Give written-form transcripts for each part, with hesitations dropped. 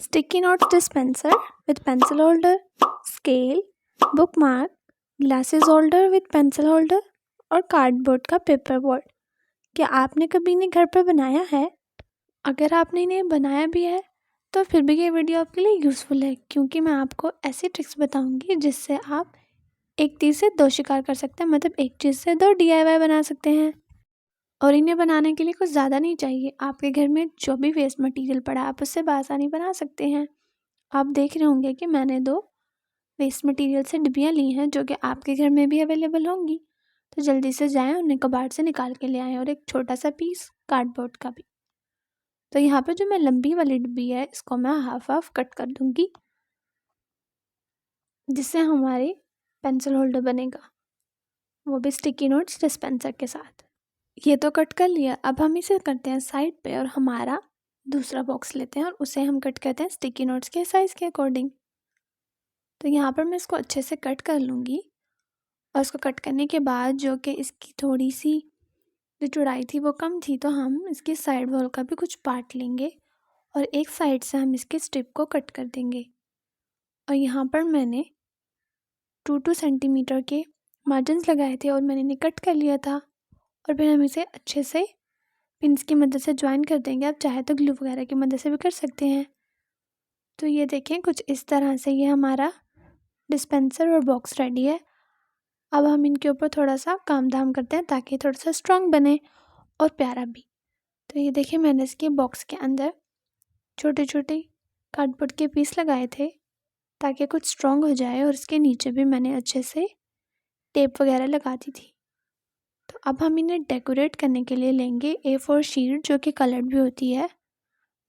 sticky notes dispenser with pencil holder, scale, bookmark, glasses holder with pencil holder और cardboard का paper board. क्या आपने कभी इन्हें घर पर बनाया है? अगर आपने इन्हें बनाया भी है तो फिर भी ये वीडियो आपके लिए यूज़फुल है, क्योंकि मैं आपको ऐसी ट्रिक्स बताऊंगी जिससे आप एक तीर से दो शिकार कर सकते हैं, मतलब एक चीज़ से दो DIY बना सकते हैं। और इन्हें बनाने के लिए कुछ ज़्यादा नहीं चाहिए। आपके घर में जो भी वेस्ट मटेरियल पड़ा आप उससे बआसानी बना सकते हैं। आप देख रहे होंगे कि मैंने 2 वेस्ट मटेरियल से डिब्बियाँ ली हैं, जो कि आपके घर में भी अवेलेबल होंगी। तो जल्दी से जाएँ, उन्हें कबाड़ से निकाल के ले आएँ, और एक छोटा सा पीस कार्डबोर्ड का भी। तो यहाँ पे जो मैं लंबी वाली डिब्बी है इसको मैं हाफ कट कर दूँगी, जिससे हमारी पेंसिल होल्डर बनेगा, वो भी स्टिकी नोट्स डिस्पेंसर के साथ। ये तो कट कर लिया, अब हम इसे करते हैं साइड पे और हमारा दूसरा बॉक्स लेते हैं और उसे हम कट करते हैं स्टिकी नोट्स के साइज़ के अकॉर्डिंग। तो यहाँ पर मैं इसको अच्छे से कट कर लूँगी, और इसको कट करने के बाद जो कि इसकी थोड़ी सी जो चौड़ाई थी वो कम थी, तो हम इसकी साइड वॉल का भी कुछ पार्ट लेंगे और एक साइड से हम इसके स्ट्रिप को कट कर देंगे। और यहाँ पर मैंने 2 सेंटीमीटर के मार्जिन्स लगाए थे और मैंने इन्हें कट कर लिया था, और फिर हम इसे अच्छे से पिन्स की मदद से ज्वाइन कर देंगे। आप चाहे तो ग्लू वगैरह की मदद से भी कर सकते हैं। तो ये देखें, कुछ इस तरह से ये हमारा डिस्पेंसर और बॉक्स रेडी है। अब हम इनके ऊपर थोड़ा सा काम धाम करते हैं ताकि थोड़ा सा स्ट्रॉन्ग बने और प्यारा भी। तो ये देखिए, मैंने इसके बॉक्स के अंदर छोटे छोटे कार्डबोर्ड के पीस लगाए थे ताकि कुछ स्ट्रॉन्ग हो जाए, और इसके नीचे भी मैंने अच्छे से टेप वगैरह लगा दी थी। तो अब हम इन्हें डेकोरेट करने के लिए लेंगे A4 शीट, जो कि कलर्ड भी होती है,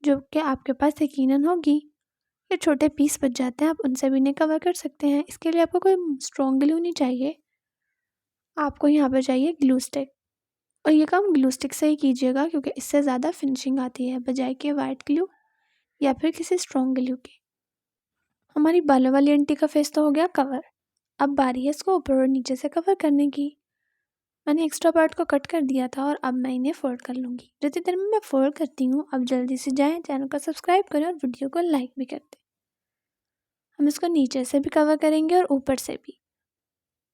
जो कि आपके पास यकीनन होगी। ये छोटे पीस बच जाते हैं, आप उनसे भी इन्हें कवर कर सकते हैं। इसके लिए आपको कोई स्ट्रॉन्ग ग्लू नहीं चाहिए, आपको यहाँ पर चाहिए ग्लू स्टिक, और ये काम ग्लू स्टिक से ही कीजिएगा क्योंकि इससे ज़्यादा फिनिशिंग आती है बजाय के वाइट ग्लू या फिर किसी स्ट्रॉन्ग ग्लू की। हमारी बालों वाली आंटी का फेस तो हो गया कवर, अब बारी है इसको ऊपर और नीचे से कवर करने की। मैंने एक्स्ट्रा पार्ट को कट कर दिया था और अब मैं इन्हें फोल्ड कर लूँगी। जितनी देर में मैं फोल्ड करती हूँ, अब जल्दी से जाएं, चैनल को सब्सक्राइब करें और वीडियो को लाइक भी कर दें। हम इसको नीचे से भी कवर करेंगे और ऊपर से भी,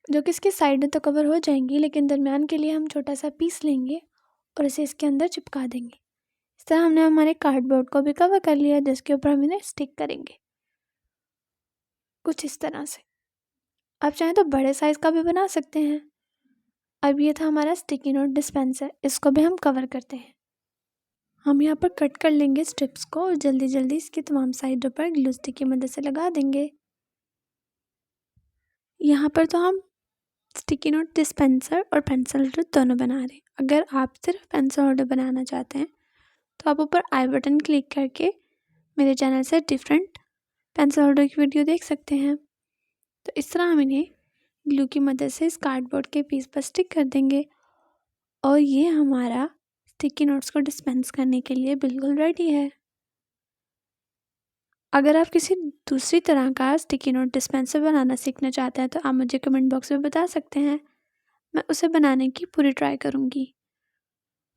जो कि इसकी साइड तो कवर हो जाएंगी, लेकिन दरमियान के लिए हम छोटा सा पीस लेंगे और इसे इसके अंदर चिपका देंगे। इस तरह हमने हमारे कार्डबोर्ड को भी कवर कर लिया, जिसके ऊपर हम इन्हें स्टिक करेंगे कुछ इस तरह से। आप चाहें तो बड़े साइज़ का भी बना सकते हैं। अब ये था हमारा स्टिकी नोट डिस्पेंसर, इसको भी हम कवर करते हैं। हम यहाँ पर कट कर लेंगे स्ट्रिप्स को और जल्दी जल्दी इसकी तमाम साइडों पर ग्लू स्टिक की मदद से लगा देंगे। यहाँ पर तो हम स्टिकी नोट डिस्पेंसर और पेंसिल होल्डर दोनों बना रहे हैं। अगर आप सिर्फ पेंसिल होल्डर बनाना चाहते हैं तो आप ऊपर आई बटन क्लिक करके मेरे चैनल से डिफरेंट पेंसिल होल्डर की वीडियो देख सकते हैं। तो इस तरह हम इन्हें ग्लू की मदद से इस कार्डबोर्ड के पीस पर स्टिक कर देंगे, और ये हमारा स्टिकी नोट्स को डिस्पेंस करने के लिए बिल्कुल रेडी है। अगर आप किसी दूसरी तरह का स्टिकी नोट डिस्पेंसर बनाना सीखना चाहते हैं तो आप मुझे कमेंट बॉक्स में बता सकते हैं, मैं उसे बनाने की पूरी ट्राई करूँगी।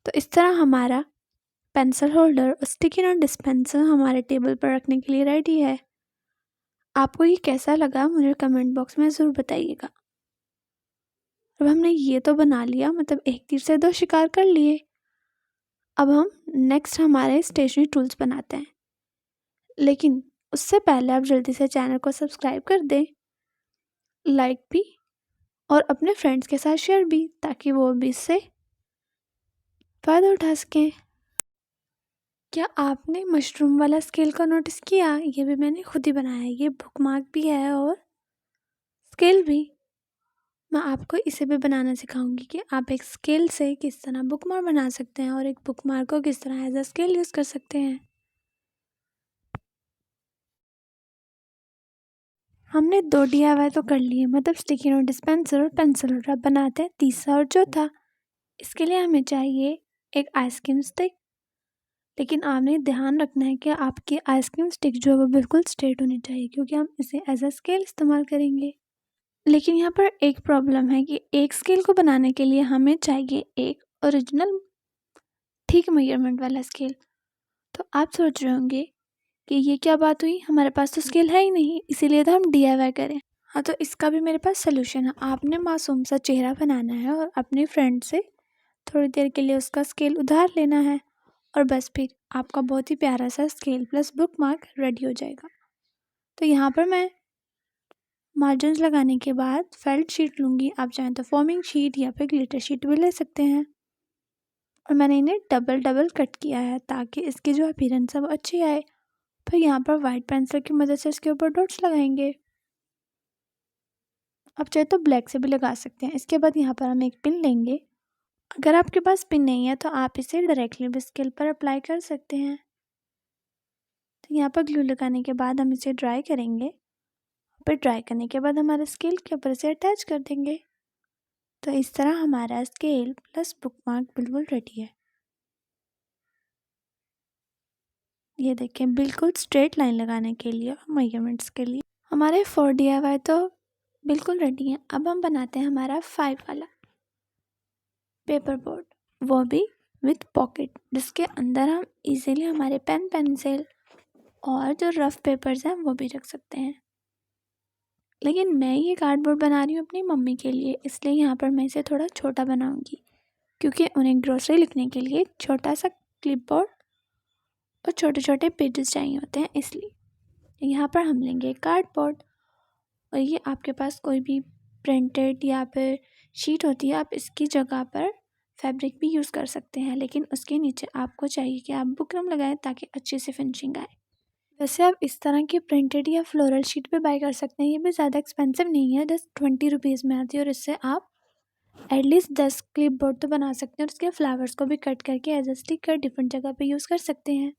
तो इस तरह हमारा पेंसिल होल्डर और स्टिकी नोट डिस्पेंसर हमारे टेबल पर रखने के लिए रेडी है। आपको ये कैसा लगा मुझे कमेंट बॉक्स में ज़रूर बताइएगा। अब हमने ये तो बना लिया, मतलब एक तीर से दो शिकार कर लिए। अब हम नेक्स्ट हमारे स्टेशनरी टूल्स बनाते हैं, लेकिन उससे पहले आप जल्दी से चैनल को सब्सक्राइब कर दें, लाइक भी, और अपने फ्रेंड्स के साथ शेयर भी, ताकि वो भी इससे फ़ायदा उठा सकें। क्या आपने मशरूम वाला स्केल को नोटिस किया? ये भी मैंने खुद ही बनाया है, ये बुकमार्क भी है और स्केल भी। मैं आपको इसे भी बनाना सिखाऊंगी कि आप एक स्केल से किस तरह बुकमार्क बना सकते हैं और एक बुकमार्क को किस तरह एज अ स्केल यूज़ कर सकते हैं। हमने 2 DIY तो कर लिए, मतलब स्टिकी नोट डिस्पेंसर और पेंसिल होल्डर। अब बनाते हैं तीसरा और चौथा। इसके लिए हमें चाहिए एक आइसक्रीम स्टिक, लेकिन आपने ध्यान रखना है कि आपकी आइसक्रीम स्टिक जो है वो बिल्कुल स्ट्रेट होनी चाहिए, क्योंकि हम इसे एज अ स्केल इस्तेमाल करेंगे। लेकिन यहाँ पर एक प्रॉब्लम है कि एक स्केल को बनाने के लिए हमें चाहिए एक ओरिजिनल ठीक मेजरमेंट वाला स्केल। तो आप सोच रहे होंगे कि ये क्या बात हुई, हमारे पास तो स्केल है ही नहीं, इसीलिए तो हम DIY करें। हाँ, तो इसका भी मेरे पास सलूशन है। आपने मासूम सा चेहरा बनाना है और अपनी फ्रेंड से थोड़ी देर के लिए उसका स्केल उधार लेना है और बस फिर आपका बहुत ही प्यारा सा scale plus book mark ready हो जाएगा। तो यहाँ पर मैं मार्जिन्स लगाने के बाद फेल्ट शीट लूँगी। आप चाहें तो फॉर्मिंग शीट या फिर ग्लिटर शीट भी ले सकते हैं। और मैंने इन्हें डबल कट किया है ताकि इसकी जो अपीयरेंस है वो अच्छी आए। फिर यहाँ पर वाइट पेंसिल की मदद से इसके ऊपर डॉट्स लगाएंगे। आप चाहे तो ब्लैक से भी लगा सकते हैं। इसके बाद यहाँ पर हम एक पिन लेंगे। अगर आपके पास पिन नहीं है तो आप इसे डायरेक्टली भी स्केल पर अप्लाई कर सकते हैं। तो यहाँ पर ग्लू लगाने के बाद हम इसे ड्राई करेंगे। फिर ड्राई करने के बाद हमारे स्केल के ऊपर इसे अटैच कर देंगे। तो इस तरह हमारा स्केल प्लस बुक मार्क बिल्कुल रेडी है। ये देखें, बिल्कुल स्ट्रेट लाइन लगाने के लिए और मेजरमेंट्स के लिए हमारे 4 DIY तो बिल्कुल रेडी हैं। अब हम बनाते हैं हमारा 5 वाला पेपर बोर्ड, वो भी विथ पॉकेट, जिसके अंदर हम इजीली हमारे पेन पेंसिल और जो रफ पेपर्स हैं वो भी रख सकते हैं। लेकिन मैं ये कार्डबोर्ड बना रही हूँ अपनी मम्मी के लिए, इसलिए यहाँ पर मैं इसे थोड़ा छोटा बनाऊँगी क्योंकि उन्हें ग्रोसरी लिखने के लिए छोटा सा क्लिपबोर्ड और छोटे छोटे पेजेस चाहिए होते हैं, इसलिए यहाँ पर हम लेंगे कार्डबोर्ड। और ये आपके पास कोई भी प्रिंटेड या फिर शीट होती है, आप इसकी जगह पर फैब्रिक भी यूज़ कर सकते हैं, लेकिन उसके नीचे आपको चाहिए कि आप बुकरम लगाएं ताकि अच्छी से फिनिशिंग आए। वैसे आप इस तरह की प्रिंटेड या फ्लोरल शीट भी बाय कर सकते हैं। ये भी ज़्यादा एक्सपेंसिव नहीं है, जस्ट 20 रुपीज़ में आती है और इससे आप एटलीस्ट 10 क्लिप बोर्ड तो बना सकते हैं और उसके फ्लावर्स को भी कट करके एज अ स्टिकर डिफरेंट जगह पे यूज़ कर सकते हैं।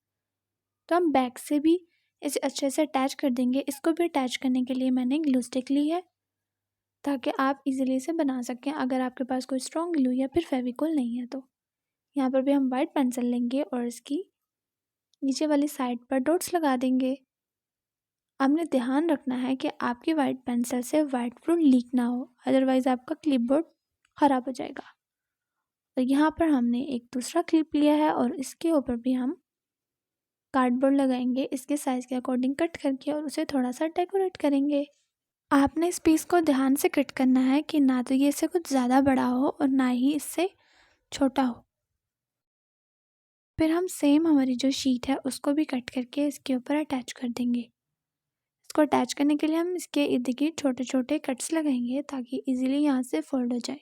तो हम बैक से भी इसे अच्छे से अटैच कर देंगे। इसको भी अटैच करने के लिए मैंने ग्लू स्टिक ली है ताकि आप इजीली इसे बना सकें अगर आपके पास कोई स्ट्रॉन्ग ग्लू या फिर फेविकोल नहीं है तो। यहाँ पर भी हम वाइट पेंसिल लेंगे और इसकी नीचे वाली साइड पर डॉट्स लगा देंगे। आपने ध्यान रखना है कि आपकी वाइट पेंसिल से वाइट फ्लूइड लीक ना हो, अदरवाइज़ आपका क्लिपबोर्ड ख़राब हो जाएगा। तो यहाँ पर हमने एक दूसरा क्लिप लिया है और इसके ऊपर भी हम कार्डबोर्ड लगाएंगे इसके साइज़ के अकॉर्डिंग कट करके और उसे थोड़ा सा डेकोरेट करेंगे। आपने इस पीस को ध्यान से कट करना है कि ना तो ये इससे कुछ ज़्यादा बड़ा हो और ना ही इससे छोटा हो। फिर हम सेम हमारी जो शीट है उसको भी कट करके इसके ऊपर अटैच कर देंगे। इसको अटैच करने के लिए हम इसके इर्द गिर्द छोटे छोटे कट्स लगाएंगे ताकि इजीली यहाँ से फोल्ड हो जाए।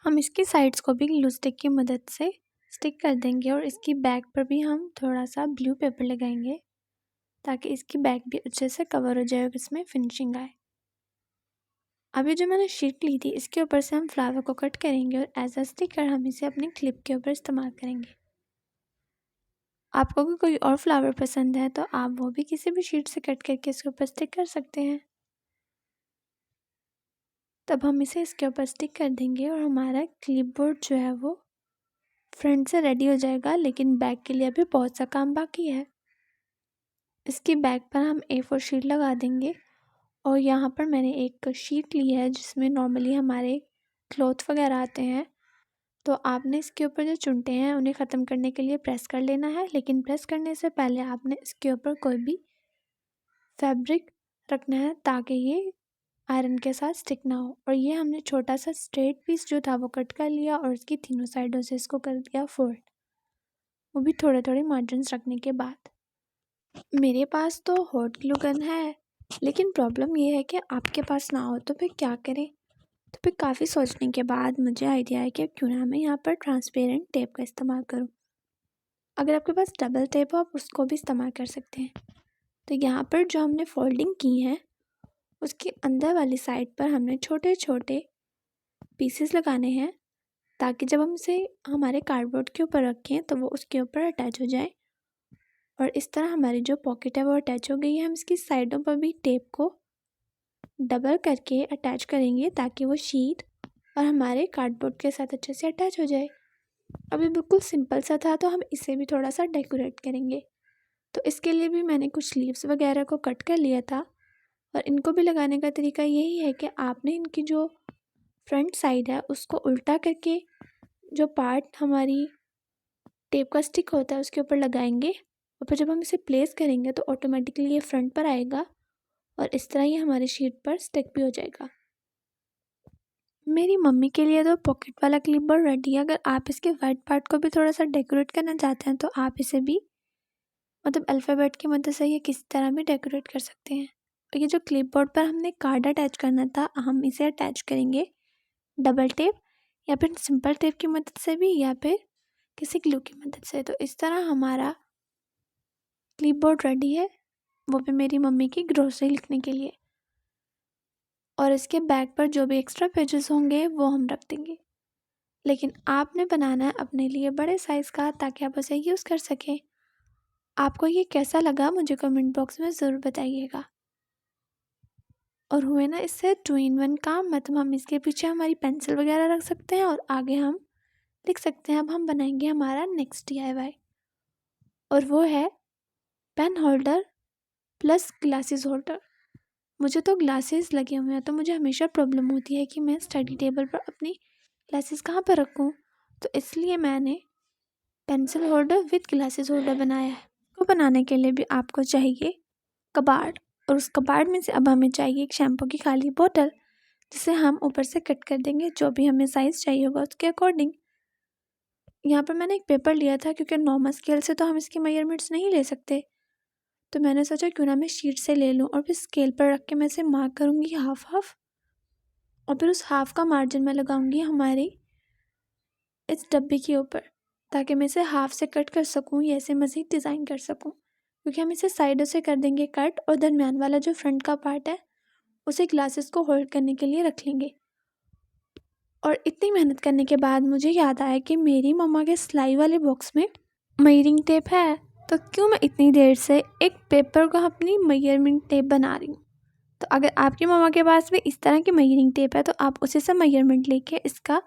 हम इसकी साइड्स को भी ग्लू स्टिक की मदद से स्टिक कर देंगे और इसकी बैक पर भी हम थोड़ा सा ब्लू पेपर लगाएंगे ताकि इसकी बैक भी अच्छे से कवर हो जाए और इसमें फिनिशिंग आए। अभी जो मैंने शीट ली थी इसके ऊपर से हम फ्लावर को कट करेंगे और एज अ स्टिकर हम इसे अपनी क्लिप के ऊपर इस्तेमाल करेंगे। आपको भी कोई और फ्लावर पसंद है तो आप वो भी किसी भी शीट से कट करके इसके ऊपर स्टिक कर सकते हैं। तब हम इसे इसके ऊपर स्टिक कर देंगे और हमारा क्लिपबोर्ड जो है वो फ्रंट से रेडी हो जाएगा, लेकिन बैक के लिए अभी बहुत सा काम बाकी है। इसकी बैक पर हम A4 शीट लगा देंगे और यहाँ पर मैंने एक शीट ली है जिसमें नॉर्मली हमारे क्लॉथ वगैरह आते हैं। तो आपने इसके ऊपर जो चुनटे हैं उन्हें ख़त्म करने के लिए प्रेस कर लेना है, लेकिन प्रेस करने से पहले आपने इसके ऊपर कोई भी फैब्रिक रखना है ताकि ये आयरन के साथ स्टिक ना हो। और ये हमने छोटा सा स्ट्रेट पीस जो था वो कट कर लिया और इसकी तीनों साइडों से इसको कर दिया फोल्ड, वो भी थोड़े थोड़े मार्जिन्स रखने के बाद। मेरे पास तो हॉट ग्लू गन है, लेकिन प्रॉब्लम ये है कि आपके पास ना हो तो फिर क्या करें। तो फिर काफ़ी सोचने के बाद मुझे आइडिया है कि क्यों ना मैं यहाँ पर ट्रांसपेरेंट टेप का इस्तेमाल करूँ। अगर आपके पास डबल टेप हो आप उसको भी इस्तेमाल कर सकते हैं। तो यहाँ पर जो हमने फोल्डिंग की है उसके अंदर वाली साइड पर हमने छोटे छोटे पीसेस लगाने हैं ताकि जब हम इसे हमारे कार्डबोर्ड के ऊपर रखें तो वो उसके ऊपर अटैच हो जाए। और इस तरह हमारी जो पॉकेट है वो अटैच हो गई है। हम इसकी साइडों पर भी टेप को डबल करके अटैच करेंगे ताकि वो शीट और हमारे कार्डबोर्ड के साथ अच्छे से अटैच हो जाए। अभी बिल्कुल सिंपल सा था तो हम इसे भी थोड़ा सा डेकोरेट करेंगे। तो इसके लिए भी मैंने कुछ लीव्स वगैरह को कट कर लिया था और इनको भी लगाने का तरीका यही है कि आपने इनकी जो फ्रंट साइड है उसको उल्टा करके जो पार्ट हमारी टेप का स्टिक होता है उसके ऊपर लगाएंगे और फिर जब हम इसे प्लेस करेंगे तो ऑटोमेटिकली ये फ्रंट पर आएगा और इस तरह ये हमारी शीट पर स्टिक भी हो जाएगा। मेरी मम्मी के लिए तो पॉकेट वाला क्लिपबोर्ड रेडी है। अगर आप इसके वाइट पार्ट को भी थोड़ा सा डेकोरेट करना चाहते हैं तो आप इसे भी मतलब अल्फ़ाबेट की मदद से ये किसी तरह भी डेकोरेट कर सकते हैं। और ये जो क्लिपबोर्ड पर हमने कार्ड अटैच करना था हम इसे अटैच करेंगे डबल टेप या फिर सिंपल टेप की मदद से भी या फिर किसी ग्लू की मदद से। तो इस तरह हमारा क्लिपबोर्ड रेडी है, वो भी मेरी मम्मी की ग्रोसरी लिखने के लिए। और इसके बैक पर जो भी एक्स्ट्रा पेजेस होंगे वो हम रख देंगे, लेकिन आपने बनाना है अपने लिए बड़े साइज़ का ताकि आप उसे यूज़ कर सकें। आपको ये कैसा लगा मुझे कमेंट बॉक्स में ज़रूर बताइएगा। और हुए ना इससे 2 in 1 काम, मतलब हम इसके पीछे हमारी पेंसिल वगैरह रख सकते हैं और आगे हम लिख सकते हैं। अब हम बनाएंगे हमारा नेक्स्ट DIY और वो है pen holder plus glasses holder. मुझे तो ग्लासेस लगे हुए हैं तो मुझे हमेशा प्रॉब्लम होती है कि मैं स्टडी टेबल पर अपनी ग्लासेस कहाँ पर रखूँ, तो इसलिए मैंने pencil holder with glasses holder बनाया है। वो बनाने के लिए भी आपको चाहिए कबाड़ और उस कबाड़ में से अब हमें चाहिए एक शैम्पू की खाली बोतल जिसे हम ऊपर से कट कर देंगे जो भी हमें साइज़ चाहिए होगा उसके अकॉर्डिंग। यहाँ पर मैंने एक पेपर लिया था क्योंकि नॉर्मल स्केल से तो हम इसकी मेजरमेंट्स नहीं ले सकते, तो मैंने सोचा क्यों ना मैं शीट से ले लूँ और फिर स्केल पर रख के मैं इसे मार्क करूँगी हाफ और फिर उस हाफ का मार्जिन मैं लगाऊंगी हमारी इस डब्बे के ऊपर ताकि मैं इसे हाफ से कट कर सकूँ या इसे मज़ीद डिज़ाइन कर सकूँ, क्योंकि हम इसे साइडों से कर देंगे कट और दरमियान वाला जो फ्रंट का पार्ट है उसे ग्लासेस को होल्ड करने के लिए रख लेंगे। और इतनी मेहनत करने के बाद मुझे याद आया कि मेरी मम्मा के सिलाई वाले बॉक्स में मेजरिंग टेप है, तो क्यों मैं इतनी देर से एक पेपर को अपनी मेजरमेंट टेप बना रही हूँ। तो अगर आपकी मम्मा के पास भी इस तरह की मेजरिंग टेप है तो आप उसी से मेजरमेंट लेके इसका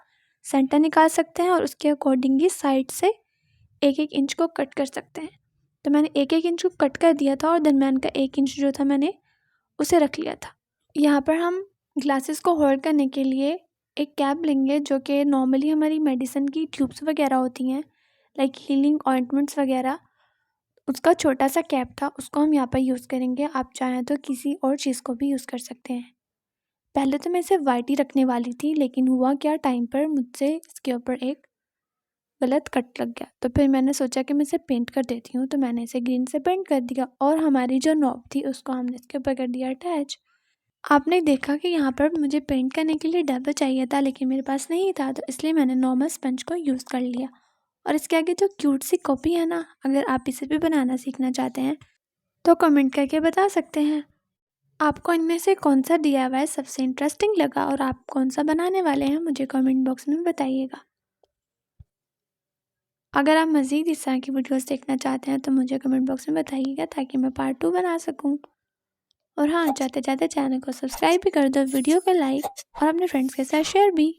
सेंटर निकाल सकते हैं और उसके अकॉर्डिंगली साइड से 1-1 इंच को कट कर सकते हैं। तो मैंने 1-1 इंच को कट कर दिया था और दरम्यान का 1 इंच जो था मैंने उसे रख लिया था। यहाँ पर हम ग्लासेस को होल्ड करने के लिए एक कैप लेंगे जो कि नॉर्मली हमारी मेडिसिन की ट्यूब्स वगैरह होती हैं लाइक हीलिंग ऑइंटमेंट्स वगैरह, उसका छोटा सा कैप था, उसको हम यहाँ पर यूज़ करेंगे। आप चाहें तो किसी और चीज़ को भी यूज़ कर सकते हैं। पहले तो मैं इसे वाइट ही रखने वाली थी, लेकिन हुआ क्या टाइम पर मुझसे इसके ऊपर एक गलत कट लग गया, तो फिर मैंने सोचा कि मैं इसे पेंट कर देती हूँ, तो मैंने इसे ग्रीन से पेंट कर दिया और हमारी जो नॉब थी उसको हमने इसके ऊपर कर दिया अटैच। आपने देखा कि यहाँ पर मुझे पेंट करने के लिए डब्बा चाहिए था लेकिन मेरे पास नहीं था, तो इसलिए मैंने नॉर्मल स्पंज को यूज़ कर लिया। और इसके आगे जो क्यूट सी कॉपी है ना, अगर आप इसे भी बनाना सीखना चाहते हैं तो कमेंट करके बता सकते हैं आपको इनमें से कौन सा DIY सबसे इंटरेस्टिंग लगा और आप कौन सा बनाने वाले हैं, मुझे कमेंट बॉक्स में बताइएगा। अगर आप मज़ीद इस तरह की वीडियोस देखना चाहते हैं तो मुझे कमेंट बॉक्स में बताइएगा ताकि मैं पार्ट 2 बना सकूं। और हाँ, जाते जाते चैनल को सब्सक्राइब भी कर दो, वीडियो को लाइक और अपने फ्रेंड्स के साथ शेयर भी।